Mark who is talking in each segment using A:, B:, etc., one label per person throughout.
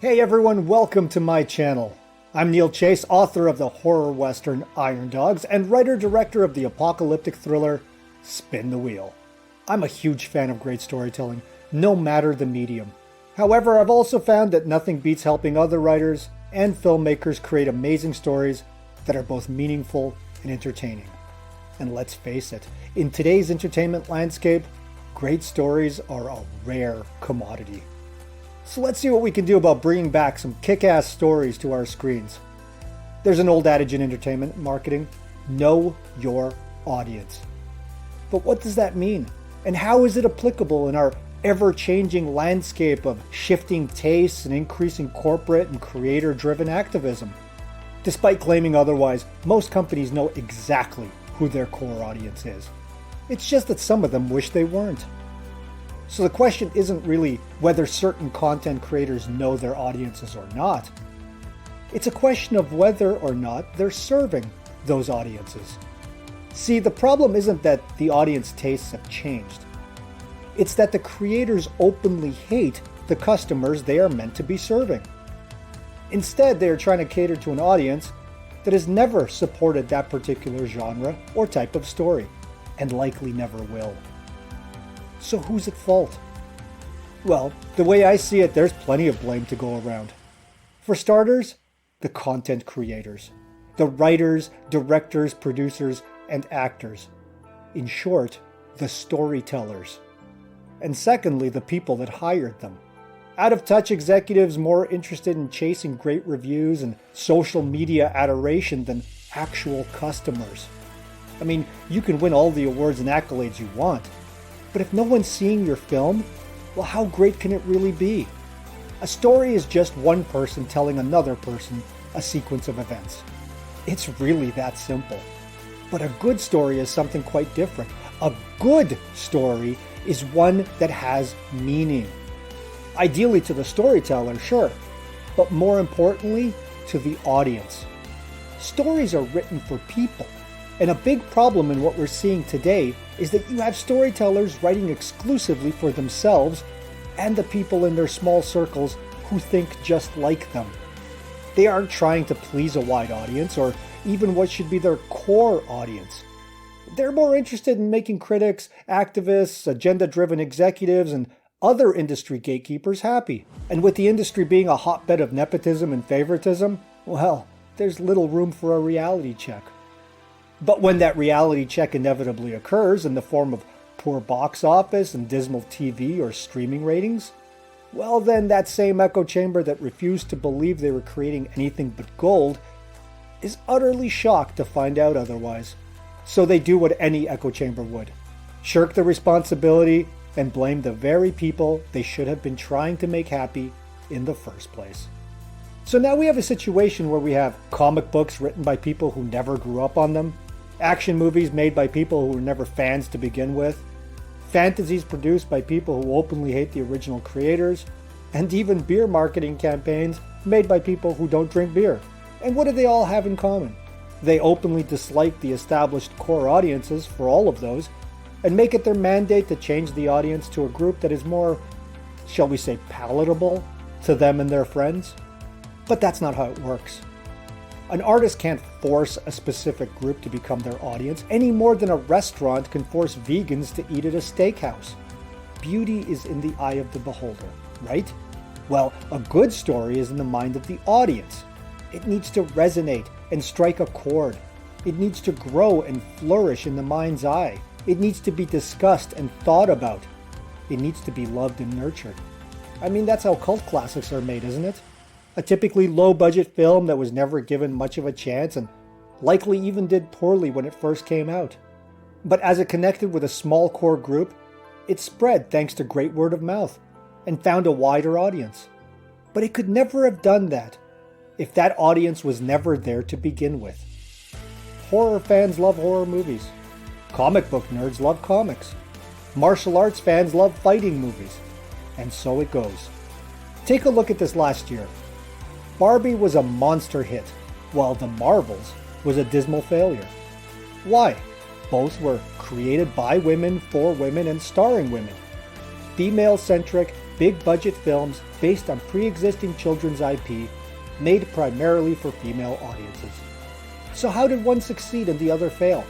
A: Hey everyone, welcome to my channel. I'm Neil Chase, author of the horror western Iron Dogs and writer-director of the apocalyptic thriller Spin the Wheel. I'm a huge fan of great storytelling, no matter the medium. However, I've also found that nothing beats helping other writers and filmmakers create amazing stories that are both meaningful and entertaining. And let's face it, in today's entertainment landscape, great stories are a rare commodity. So let's see what we can do about bringing back some kick-ass stories to our screens. There's an old adage in entertainment marketing, know your audience. But what does that mean? And how is it applicable in our ever-changing landscape of shifting tastes and increasing corporate and creator-driven activism? Despite claiming otherwise, most companies know exactly who their core audience is. It's just that some of them wish they weren't. So the question isn't really whether certain content creators know their audiences or not. It's a question of whether or not they're serving those audiences. See, the problem isn't that the audience tastes have changed. It's that the creators openly hate the customers they are meant to be serving. Instead, they are trying to cater to an audience that has never supported that particular genre or type of story, and likely never will. So who's at fault? Well, the way I see it, there's plenty of blame to go around. For starters, the content creators. The writers, directors, producers, and actors. In short, the storytellers. And secondly, the people that hired them. Out-of-touch executives more interested in chasing great reviews and social media adoration than actual customers. I mean, you can win all the awards and accolades you want, but if no one's seeing your film, well, how great can it really be? A story is just one person telling another person a sequence of events. It's really that simple. But a good story is something quite different. A good story is one that has meaning. Ideally to the storyteller, sure, but more importantly, to the audience. Stories are written for people. And a big problem in what we're seeing today is that you have storytellers writing exclusively for themselves and the people in their small circles who think just like them. They aren't trying to please a wide audience or even what should be their core audience. They're more interested in making critics, activists, agenda-driven executives, and other industry gatekeepers happy. And with the industry being a hotbed of nepotism and favoritism, well, there's little room for a reality check. But when that reality check inevitably occurs in the form of poor box office and dismal TV or streaming ratings, well then that same echo chamber that refused to believe they were creating anything but gold is utterly shocked to find out otherwise. So they do what any echo chamber would. Shirk the responsibility and blame the very people they should have been trying to make happy in the first place. So now we have a situation where we have comic books written by people who never grew up on them, action movies made by people who were never fans to begin with, fantasies produced by people who openly hate the original creators, and even beer marketing campaigns made by people who don't drink beer. And what do they all have in common? They openly dislike the established core audiences for all of those, and make it their mandate to change the audience to a group that is more, shall we say, palatable to them and their friends. But that's not how it works. An artist can't force a specific group to become their audience any more than a restaurant can force vegans to eat at a steakhouse. Beauty is in the eye of the beholder, right? Well, a good story is in the mind of the audience. It needs to resonate and strike a chord. It needs to grow and flourish in the mind's eye. It needs to be discussed and thought about. It needs to be loved and nurtured. I mean, that's how cult classics are made, isn't it? A typically low-budget film that was never given much of a chance and likely even did poorly when it first came out. But as it connected with a small core group, it spread thanks to great word of mouth and found a wider audience. But it could never have done that if that audience was never there to begin with. Horror fans love horror movies. Comic book nerds love comics. Martial arts fans love fighting movies. And so it goes. Take a look at this last year. Barbie was a monster hit, while The Marvels was a dismal failure. Why? Both were created by women, for women, and starring women. Female-centric, big budget films based on pre-existing children's IP made primarily for female audiences. So how did one succeed and the other fail?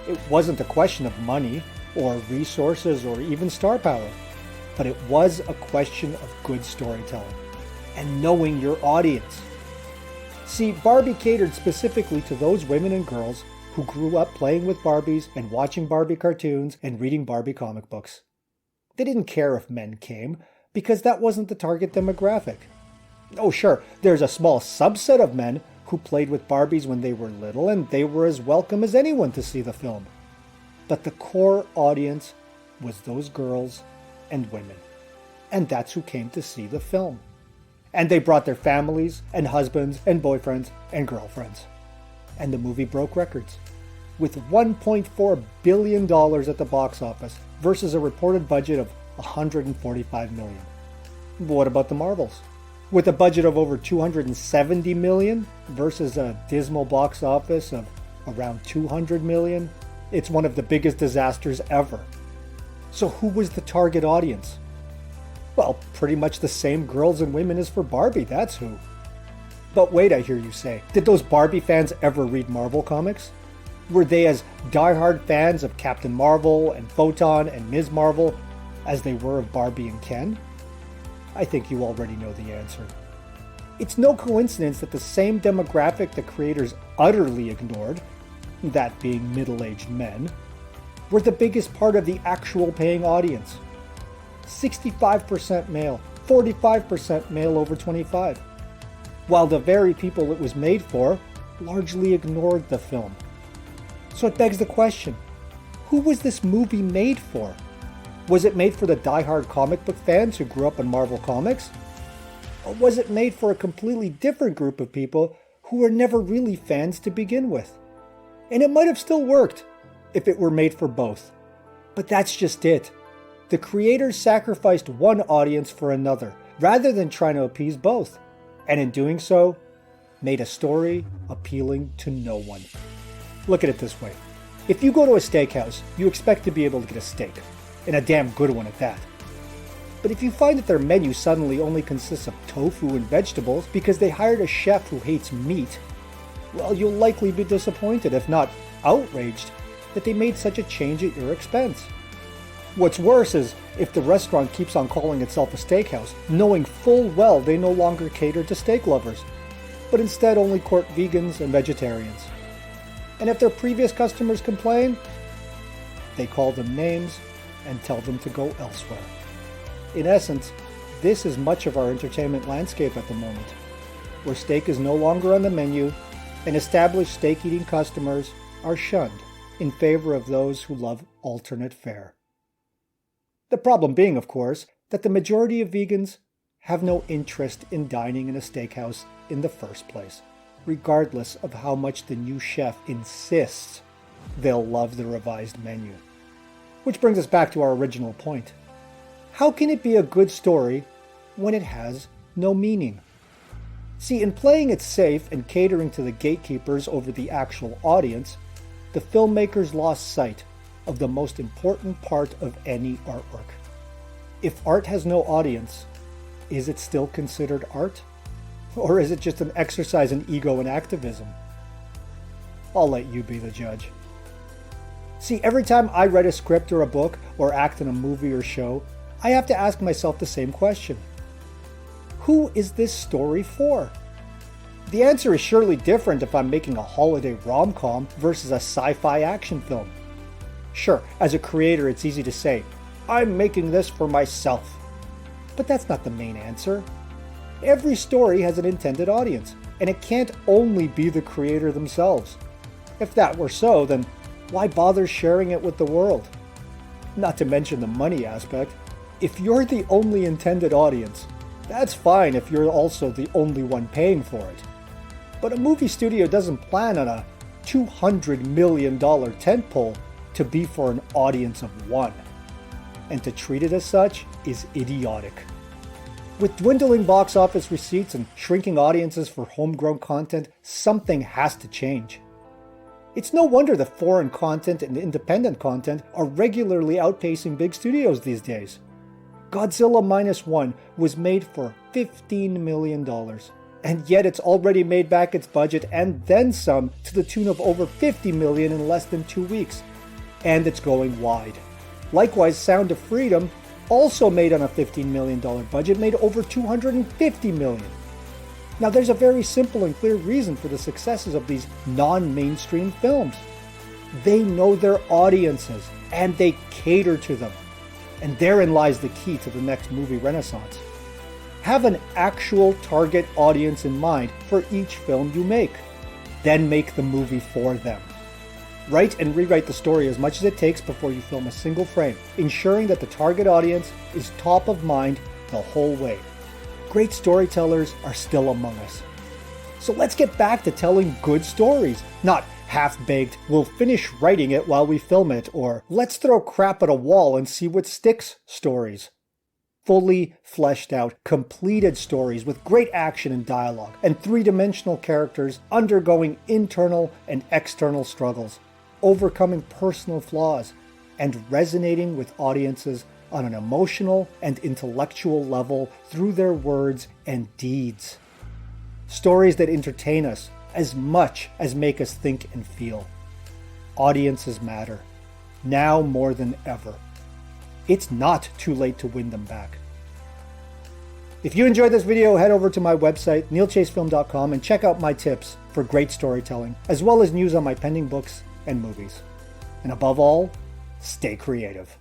A: It wasn't a question of money, or resources, or even star power, but it was a question of good storytelling and knowing your audience. See, Barbie catered specifically to those women and girls who grew up playing with Barbies and watching Barbie cartoons and reading Barbie comic books. They didn't care if men came, because that wasn't the target demographic. Oh sure, there's a small subset of men who played with Barbies when they were little, and they were as welcome as anyone to see the film. But the core audience was those girls and women, and that's who came to see the film. And they brought their families and husbands and boyfriends and girlfriends. And the movie broke records, with $1.4 billion at the box office versus a reported budget of $145 million. What about the Marvels? With a budget of over $270 million versus a dismal box office of around $200 million, it's one of the biggest disasters ever. So who was the target audience? Well, pretty much the same girls and women as for Barbie, that's who. But wait, I hear you say, did those Barbie fans ever read Marvel comics? Were they as diehard fans of Captain Marvel and Photon and Ms. Marvel as they were of Barbie and Ken? I think you already know the answer. It's no coincidence that the same demographic the creators utterly ignored, that being middle-aged men, were the biggest part of the actual paying audience. 65% male, 45% male over 25, while the very people it was made for largely ignored the film. So it begs the question, who was this movie made for? Was it made for the die-hard comic book fans who grew up in Marvel Comics? Or was it made for a completely different group of people who were never really fans to begin with? And it might have still worked if it were made for both. But that's just it. The creators sacrificed one audience for another, rather than trying to appease both. And in doing so, made a story appealing to no one. Look at it this way. If you go to a steakhouse, you expect to be able to get a steak, and a damn good one at that. But if you find that their menu suddenly only consists of tofu and vegetables because they hired a chef who hates meat, well, you'll likely be disappointed, if not outraged, that they made such a change at your expense. What's worse is if the restaurant keeps on calling itself a steakhouse, knowing full well they no longer cater to steak lovers, but instead only court vegans and vegetarians. And if their previous customers complain, they call them names and tell them to go elsewhere. In essence, this is much of our entertainment landscape at the moment, where steak is no longer on the menu and established steak-eating customers are shunned in favor of those who love alternate fare. The problem being, of course, that the majority of vegans have no interest in dining in a steakhouse in the first place, regardless of how much the new chef insists they'll love the revised menu. Which brings us back to our original point. How can it be a good story when it has no meaning? See, in playing it safe and catering to the gatekeepers over the actual audience, the filmmakers lost sight of the most important part of any artwork. If art has no audience, is it still considered art? Or is it just an exercise in ego and activism? I'll let you be the judge. See, every time I write a script or a book or act in a movie or show, I have to ask myself the same question. Who is this story for? The answer is surely different if I'm making a holiday rom-com versus a sci-fi action film. Sure, as a creator it's easy to say, I'm making this for myself. But that's not the main answer. Every story has an intended audience, and it can't only be the creator themselves. If that were so, then why bother sharing it with the world? Not to mention the money aspect. If you're the only intended audience, that's fine if you're also the only one paying for it. But a movie studio doesn't plan on a $200 million tentpole to be for an audience of one. And to treat it as such is idiotic. With dwindling box office receipts and shrinking audiences for homegrown content, something has to change. It's no wonder that foreign content and independent content are regularly outpacing big studios these days. Godzilla Minus One was made for $15 million. And yet it's already made back its budget and then some, to the tune of over $50 million in less than 2 weeks. And it's going wide. Likewise, Sound of Freedom, also made on a $15 million budget, made over $250 million. Now there's a very simple and clear reason for the successes of these non-mainstream films. They know their audiences, and they cater to them. And therein lies the key to the next movie renaissance. Have an actual target audience in mind for each film you make. Then make the movie for them. Write and rewrite the story as much as it takes before you film a single frame, ensuring that the target audience is top of mind the whole way. Great storytellers are still among us. So let's get back to telling good stories, not half-baked, we'll finish writing it while we film it, or let's throw crap at a wall and see what sticks stories. Fully fleshed out, completed stories with great action and dialogue, and three-dimensional characters undergoing internal and external struggles, overcoming personal flaws, and resonating with audiences on an emotional and intellectual level through their words and deeds. Stories that entertain us as much as make us think and feel. Audiences matter, now more than ever. It's not too late to win them back. If you enjoyed this video, head over to my website, neilchasefilm.com, and check out my tips for great storytelling, as well as news on my pending books and movies. And above all, stay creative.